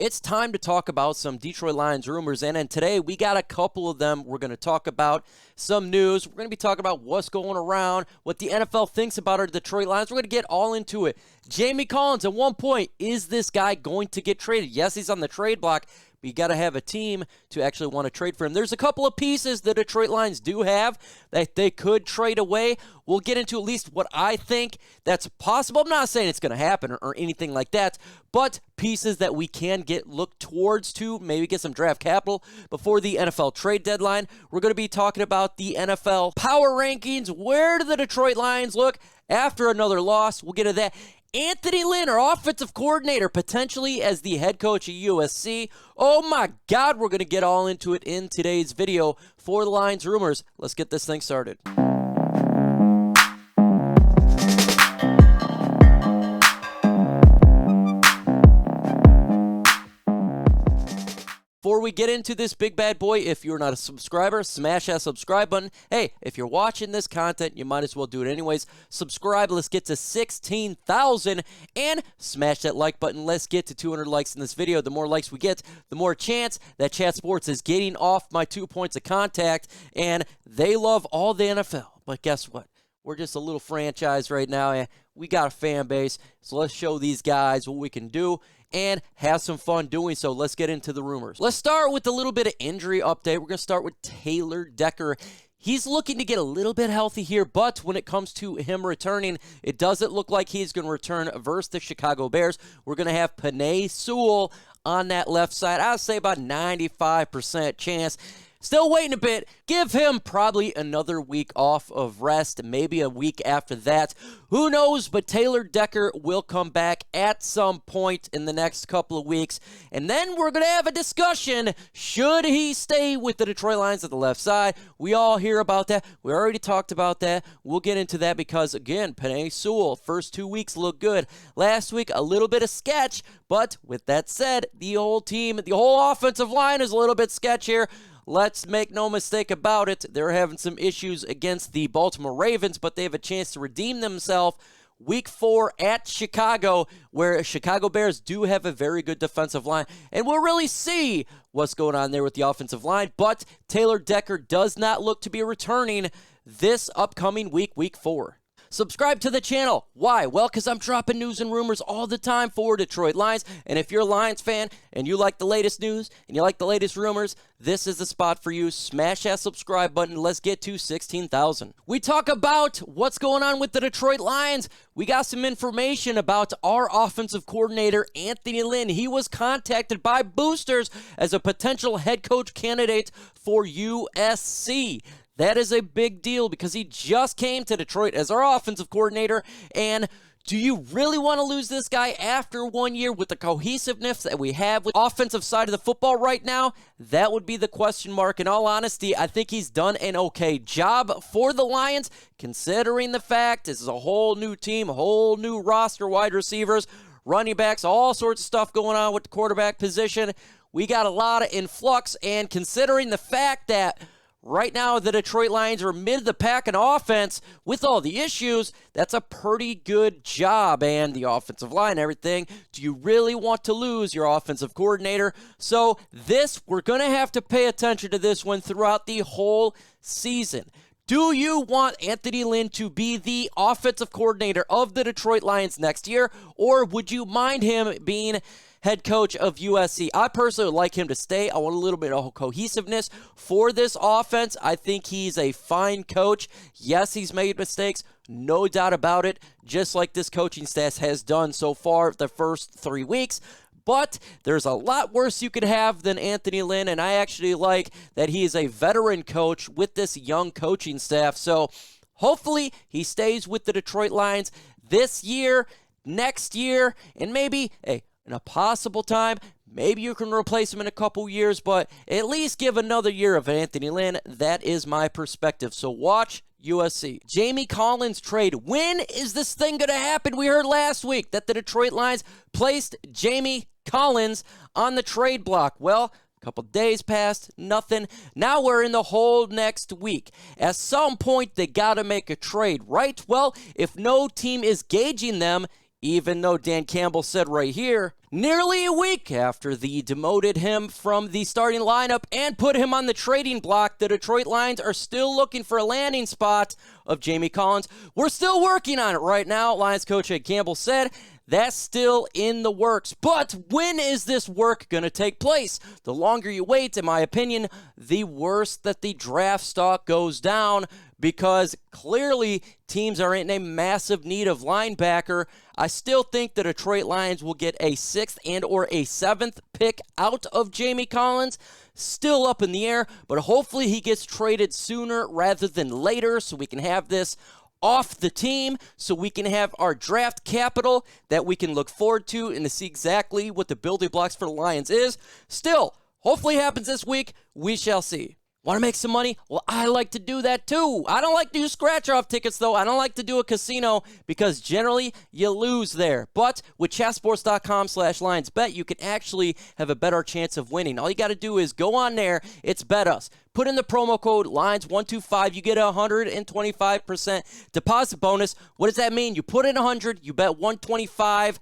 It's time to talk about some Detroit Lions rumors, and today we got a couple of them. We're going to talk about some news. We're going to be talking about what's going around, what the NFL thinks about our Detroit Lions. We're going to get all into it. Jamie Collins, at one point, is this guy going to get traded? Yes, he's on the trade block, but you got to have a team to actually want to trade for him. There's a couple of pieces the Detroit Lions do have that they could trade away. We'll get into at least what I think that's possible. I'm not saying it's going to happen or anything like that, but pieces that we can look towards to maybe get some draft capital before the NFL trade deadline. We're going to be talking about the NFL power rankings. Where do the Detroit Lions look after another loss? We'll get to that. Anthony Lynn, our offensive coordinator, potentially as the head coach of USC. Oh my God, we're going to get all into it in today's video for the Lions rumors. Let's get this thing started. Before we get into this big bad boy, if you're not a subscriber, smash that subscribe button. Hey, if you're watching this content, you might as well do it anyways. Subscribe. Let's get to 16,000 and smash that like button. Let's get to 200 likes in this video. The more likes we get, the more chance that Chat Sports is getting off my 2 points of contact, and they love all the NFL. But guess what? We're just a little franchise right now, and we got a fan base, so let's show these guys what we can do and have some fun doing so. Let's get into the rumors. Let's start with a little bit of injury update. We're going to start with Taylor Decker. He's looking to get a little bit healthy here, but when it comes to him returning, it doesn't look like he's going to return versus the Chicago Bears. We're going to have Penei Sewell on that left side. I'd say about 95% chance. Still waiting a bit. Give him probably another week off of rest, maybe a week after that. Who knows, but Taylor Decker will come back at some point in the next couple of weeks. And then we're going to have a discussion. Should he stay with the Detroit Lions at the left side? We all hear about that. We already talked about that. We'll get into that because, again, Penei Sewell, first 2 weeks look good. Last week, a little bit of sketch. But with that said, the whole team, the whole offensive line is a little bit sketch here. Let's make no mistake about it. They're having some issues against the Baltimore Ravens, but they have a chance to redeem themselves Week 4 at Chicago, where Chicago Bears do have a very good defensive line. And we'll really see what's going on there with the offensive line. But Taylor Decker does not look to be returning this upcoming week, Week 4. Subscribe to the channel. Why? Well, because I'm dropping news and rumors all the time for Detroit Lions. And if you're a Lions fan and you like the latest news and you like the latest rumors, this is the spot for you. Smash that subscribe button. Let's get to 16,000. We talk about what's going on with the Detroit Lions. We got some information about our offensive coordinator, Anthony Lynn. He was contacted by boosters as a potential head coach candidate for USC. That is a big deal because he just came to Detroit as our offensive coordinator. And do you really want to lose this guy after 1 year with the cohesiveness that we have with the offensive side of the football right now? That would be the question mark. In all honesty, I think he's done an okay job for the Lions, considering the fact this is a whole new team, a whole new roster, wide receivers, running backs, all sorts of stuff going on with the quarterback position. We got a lot of influx, and considering the fact that right now, the Detroit Lions are mid the pack in offense with all the issues. That's a pretty good job. And the offensive line, everything. Do you really want to lose your offensive coordinator? So we're going to have to pay attention to this one throughout the whole season. Do you want Anthony Lynn to be the offensive coordinator of the Detroit Lions next year? Or would you mind him being head coach of USC? I personally would like him to stay. I want a little bit of cohesiveness for this offense. I think he's a fine coach. Yes, he's made mistakes, no doubt about it, just like this coaching staff has done so far the first 3 weeks. But there's a lot worse you could have than Anthony Lynn, and I actually like that he is a veteran coach with this young coaching staff. So hopefully he stays with the Detroit Lions this year, next year, and maybe in a possible time, maybe you can replace him in a couple years, but at least give another year of Anthony Lynn. That is my perspective. So watch USC. Jamie Collins trade. When is this thing going to happen? We heard last week that the Detroit Lions placed Jamie Collins on the trade block. Well, a couple days passed, nothing. Now we're in the whole next week. At some point, they got to make a trade, right? Well, if no team is gauging them, even though Dan Campbell said right here, Nearly a week after they demoted him from the starting lineup and put him on the trading block, the Detroit Lions are still looking for a landing spot of Jamie Collins. We're still working on it right now, Lions coach Dan Campbell said. That's still in the works. But when is this work going to take place? The longer you wait, in my opinion, the worse that the draft stock goes down, because clearly teams are in a massive need of linebacker. I still think the Detroit Lions will get a 6th and or a 7th pick out of Jamie Collins. Still up in the air, but hopefully he gets traded sooner rather than later so we can have this off the team, so we can have our draft capital that we can look forward to and to see exactly what the building blocks for the Lions is. Still, hopefully it happens this week. We shall see. Want to make some money? Well, I like to do that too. I don't like to do scratch-off tickets, though. I don't like to do a casino because generally you lose there. But with chatsports.com/lionsbet, you can actually have a better chance of winning. All you got to do is go on there. It's Bet Us. Put in the promo code LIONS125. You get a 125% deposit bonus. What does that mean? You put in 100, you bet 125,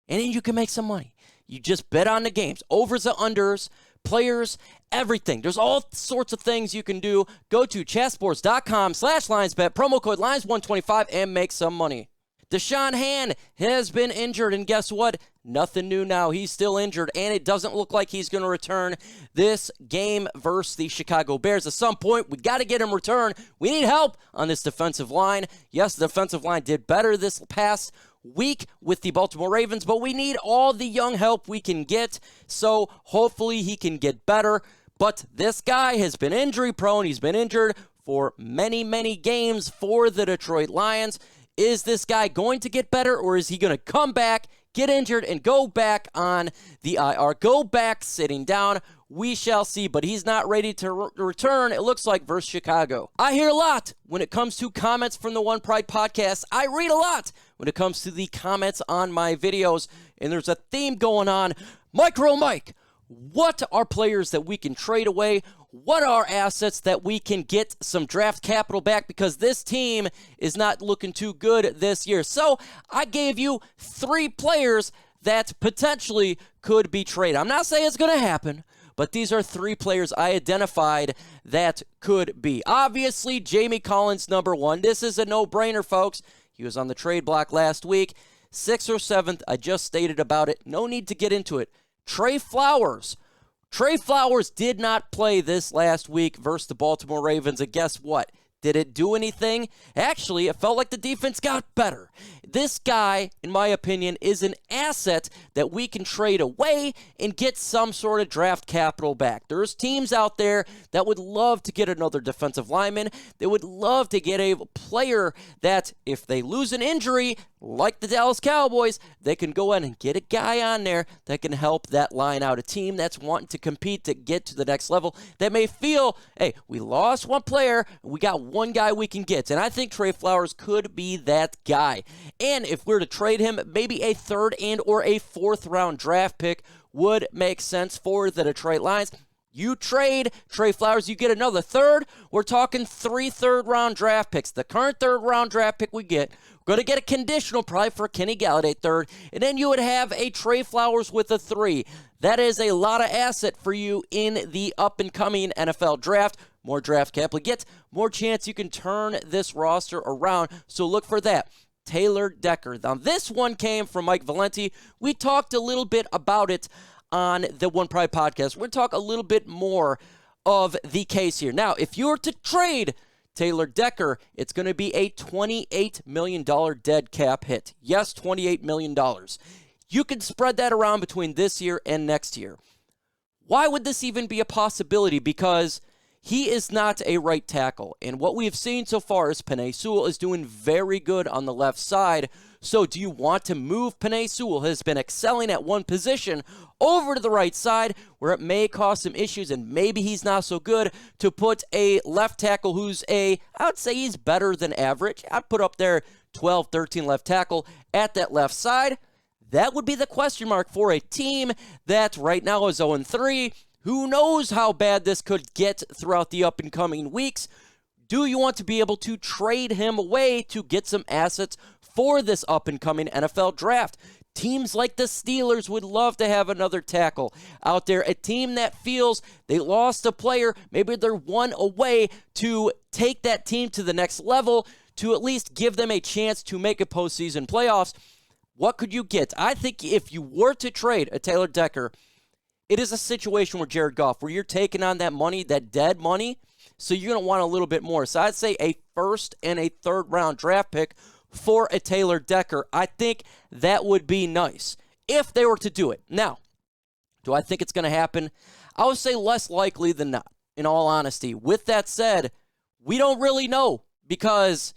and then you can make some money. You just bet on the games, overs and unders, players, everything. There's all sorts of things you can do. Go to chatsports.com/lionsbet, promo code LIONS125, and make some money. Deshaun Hand has been injured, and guess what? Nothing new now. He's still injured, and it doesn't look like he's going to return this game versus the Chicago Bears. At some point, we got to get him return. We need help on this defensive line. Yes, the defensive line did better this past week with the Baltimore Ravens, but we need all the young help we can get, so hopefully he can get better. But this guy has been injury prone. He's been injured for many, many games for the Detroit Lions. Is this guy going to get better, or is he going to come back, get injured, and go back on the IR, go back sitting down? We shall see, but he's not ready to return, it looks like, versus Chicago. I hear a lot when it comes to comments from the One Pride podcast. I read a lot when it comes to the comments on my videos, and there's a theme going on. MicroMike, what are players that we can trade away? What are assets that we can get some draft capital back, because this team is not looking too good this year? So I gave you 3 players that potentially could be traded. I'm not saying it's going to happen, but these are 3 players I identified that could be. Obviously, Jamie Collins, number 1. This is a no-brainer, folks. He was on the trade block last week. 6th or 7th, I just stated about it. No need to get into it. Trey Flowers. Trey Flowers did not play this last week versus the Baltimore Ravens, and guess what? Did it do anything? Actually, it felt like the defense got better. This guy, in my opinion, is an asset that we can trade away and get some sort of draft capital back. There's teams out there that would love to get another defensive lineman. They would love to get a player that, if they lose an injury, like the Dallas Cowboys, they can go in and get a guy on there that can help that line out. A team that's wanting to compete to get to the next level, that may feel, hey, we lost one player, we got one guy we can get. And I think Trey Flowers could be that guy. And if we're to trade him, maybe a 3rd and or a 4th round draft pick would make sense for the Detroit Lions. You trade Trey Flowers, you get another 3rd. We're talking 3 third-round draft picks. The current 3rd-round draft pick we get, we're going to get a conditional probably for Kenny Galladay 3rd, and then you would have a Trey Flowers with a 3. That is a lot of asset for you in the up-and-coming NFL draft. More draft capital you get, more chance you can turn this roster around, so look for that. Taylor Decker. Now, this one came from Mike Valenti. We talked a little bit about it on the One Pride podcast. We're going to talk a little bit more of the case here. Now, if you were to trade Taylor Decker, it's going to be a $28 million dead cap hit. Yes, $28 million. You could spread that around between this year and next year. Why would this even be a possibility? Because he is not a right tackle, and what we have seen so far is Penei Sewell is doing very good on the left side. So do you want to move Penei Sewell, who has been excelling at one position, over to the right side, where it may cause some issues and maybe he's not so good, to put a left tackle who's I would say he's better than average. I'd put up there 12, 13 left tackle at that left side? That would be the question mark for a team that right now is 0-3. Who knows how bad this could get throughout the up-and-coming weeks? Do you want to be able to trade him away to get some assets for this up-and-coming NFL draft? Teams like the Steelers would love to have another tackle out there. A team that feels they lost a player, maybe they're one away to take that team to the next level, to at least give them a chance to make a postseason playoffs. What could you get? I think if you were to trade a Taylor Decker, it is a situation where Jared Goff, where you're taking on that money, that dead money, so you're going to want a little bit more. So I'd say a first and a third round draft pick for a Taylor Decker. I think that would be nice if they were to do it. Now, do I think it's going to happen? I would say less likely than not, in all honesty. With that said, we don't really know, because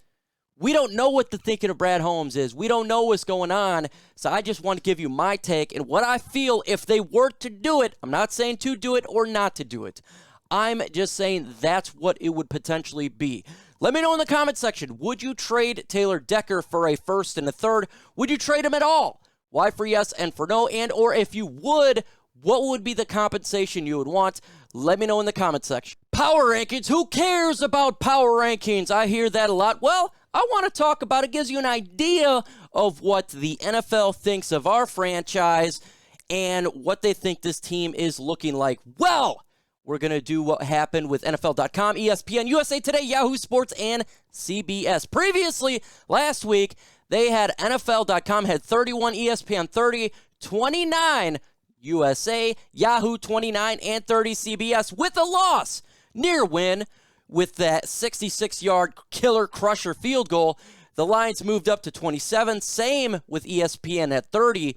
we don't know what the thinking of Brad Holmes is. We don't know what's going on. So I just want to give you my take and what I feel if they were to do it. I'm not saying to do it or not to do it. I'm just saying that's what it would potentially be. Let me know in the comment section. Would you trade Taylor Decker for a first and a third? Would you trade him at all? Why for yes and for no? And or if you would, what would be the compensation you would want? Let me know in the comment section. Power rankings. Who cares about power rankings? I hear that a lot. Well, I want to talk about it. Gives you an idea of what the NFL thinks of our franchise and what they think this team is looking like. Well, we're going to do what happened with NFL.com, ESPN, USA Today, Yahoo Sports, and CBS. Previously, last week, they had NFL.com had 31, ESPN 30, 29, USA, Yahoo 29, and 30, CBS, with a loss. Near win with that 66-yard killer crusher field goal. The Lions moved up to 27, same with ESPN at 30.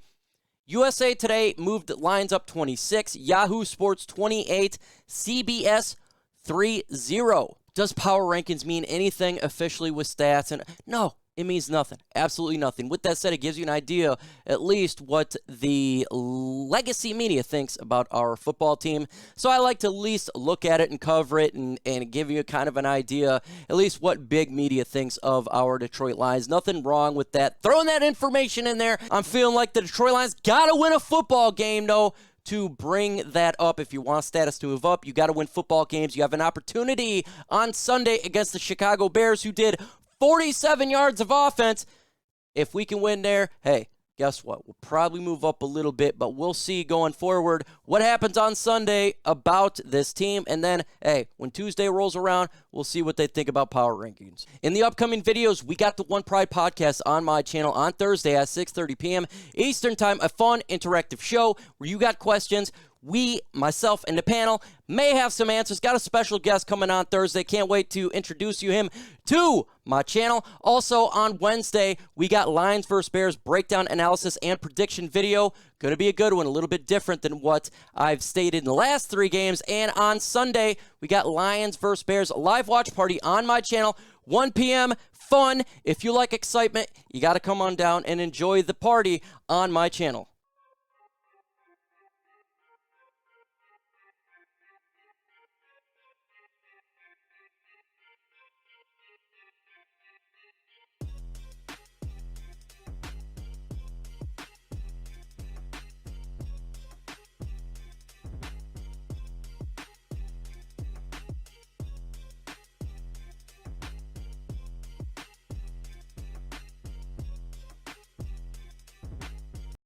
USA Today moved Lions up 26, Yahoo Sports 28, CBS 3-0. Does power rankings mean anything officially with stats? And no, it means nothing. Absolutely nothing. With that said, it gives you an idea at least what the legacy media thinks about our football team. So I like to at least look at it and cover it and give you kind of an idea, at least what big media thinks of our Detroit Lions. Nothing wrong with that. Throwing that information in there. I'm feeling like the Detroit Lions got to win a football game, though, to bring that up. If you want status to move up, you got to win football games. You have an opportunity on Sunday against the Chicago Bears, who did 47 yards of offense. If we can win there, hey, guess what? We'll probably move up a little bit, but we'll see going forward what happens on Sunday about this team. And then, hey, when Tuesday rolls around, we'll see what they think about power rankings. In the upcoming videos, we got the One Pride podcast on my channel on Thursday at 6:30 p.m. Eastern Time, a fun, interactive show where you got questions. We, myself, and the panel may have some answers. Got a special guest coming on Thursday. Can't wait to introduce him to my channel. Also, on Wednesday, we got Lions vs. Bears breakdown, analysis, and prediction video. Going to be a good one, a little bit different than what I've stated in the last 3 games. And on Sunday, we got Lions vs. Bears live watch party on my channel, 1 p.m. Fun. If you like excitement, you got to come on down and enjoy the party on my channel.